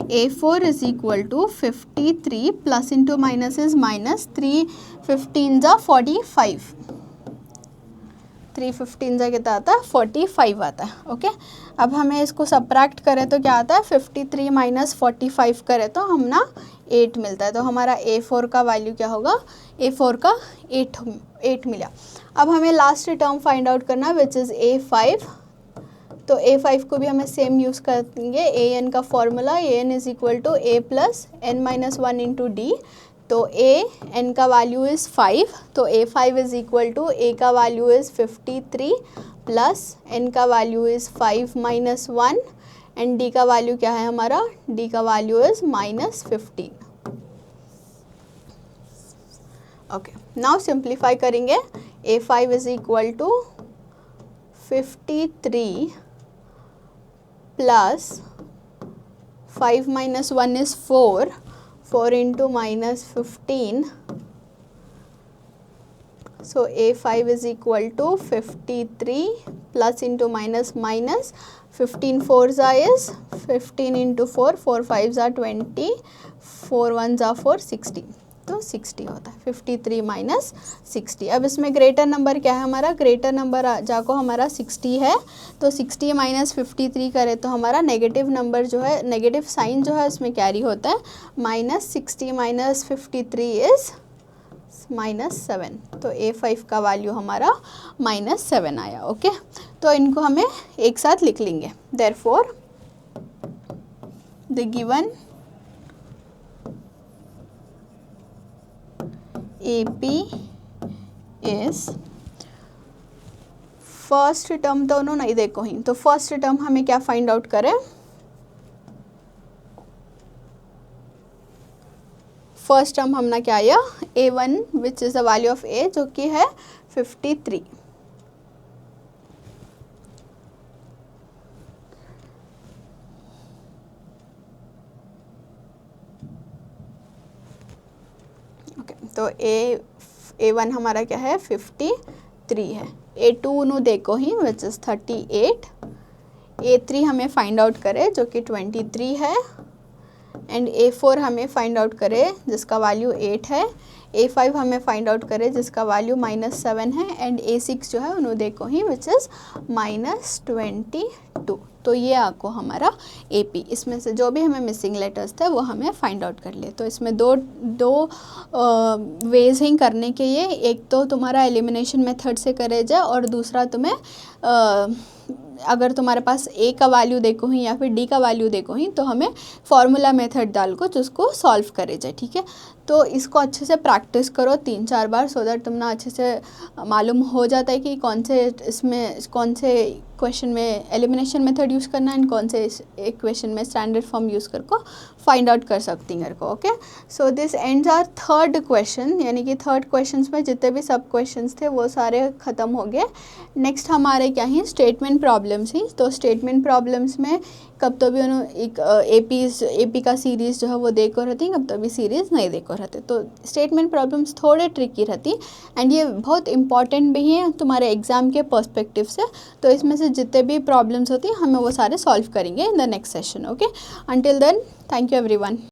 Speaker 1: A4 is equal to 53 plus into minus is minus, 3 15 जा 45, 3 15 जा कितना आता है 45 आता है। ओके, अब हमें इसको सब्ट्रैक्ट करें तो क्या आता है, 53 माइनस 45 करें तो हम ना 8 मिलता है। तो हमारा A4 का वैल्यू क्या होगा, A4 का 8 मिला। अब हमें लास्ट टर्म फाइंड आउट करना विच इज़ A5। तो A5 को भी हमें सेम यूज़ करेंगे, AN का formula, AN is equal to A plus N minus 1 into D. तो N का वैल्यू इज़ 5, तो A5 is equal to A का वैल्यू इज़ 53 प्लस N का value is 5 minus 1 and D का value क्या है हमारा, D का value is minus 15। Okay, now simplify करेंगे। A5 is equal to 53 plus 5 minus 1 is 4, 4 into minus 15। So A5 is equal to 53 plus into minus minus, 15 4 ज़ा is 15 into 4, 4 5 ज़ा 20, 4 1 ज़ा 4 16, तो 60 होता है। 53 माइनस 60। अब इसमें ग्रेटर नंबर क्या है हमारा, ग्रेटर नंबर जाको हमारा 60 है, तो 60 माइनस 53 करें तो हमारा नेगेटिव नंबर जो है, नेगेटिव साइन जो है इसमें कैरी होता है, माइनस 60 माइनस 53 इज़ माइनस 7। तो A5 का वैल्यू हमारा माइनस 7 आया। ओके, तो इनको हमें एक साथ लिख लेंगे। Therefore the given AP is, first term दोनों नहीं देखो ही, तो फर्स्ट टर्म हमें क्या फाइंड आउट करें, फर्स्ट टर्म हमने क्या आया A1 which is the value of A जो कि है 53। ओके, तो A1 हमारा क्या है 53 है। A2 नो देखो ही विच इज़ 38। A3 हमें फाइंड आउट करे जो कि 23 है, एंड A4 हमें फाइंड आउट करे जिसका वैल्यू 8 है। A5 हमें फाइंड आउट करे जिसका वैल्यू -7 है, एंड A6 जो है उन्होंने देखो ही विच इज़ -22। तो ये आपको हमारा AP, इसमें से जो भी हमें मिसिंग लेटर्स थे वो हमें फाइंड आउट कर लिए। तो इसमें दो वेज हैं करने के ये, एक तो तुम्हारा एलिमिनेशन मेथड से करे जाए और दूसरा तुम्हें अगर तुम्हारे पास A का वैल्यू देखो ही या फिर D का वैल्यू देखो ही तो हमें फार्मूला मेथड डाल को जिसको सॉल्व करे जाए, ठीक है। तो इसको अच्छे से प्रैक्टिस करो 3-4 बार, सो दैट तुम ना अच्छे से मालूम हो जाता है कि कौन से क्वेश्चन में एलिमिनेशन मेथड यूज़ करना है एंड कौन से इक्वेशन में स्टैंडर्ड फॉर्म यूज़ कर को फाइंड आउट कर सकती हैं को। Okay, so this ends our third question, यानी कि थर्ड क्वेश्चन में जितने भी सब क्वेश्चन थे वो सारे ख़त्म हो गए। नेक्स्ट हमारे क्या ही स्टेटमेंट प्रॉब्लम्स ही। तो स्टेटमेंट प्रॉब्लम्स में कब तो भी एक AP का सीरीज़ जो है वो देखो रहती, कब तो भी सीरीज़ नहीं देखो रहते। तो स्टेटमेंट प्रॉब्लम्स थोड़े ट्रिकी रहती एंड ये बहुत इंपॉर्टेंट भी हैं तुम्हारे एग्ज़ाम के पर्सपेक्टिव से। तो इसमें से जितने भी प्रॉब्लम्स होती हैं हमें वो सारे सॉल्व करेंगे in the next session. Okay, until then thank you everyone.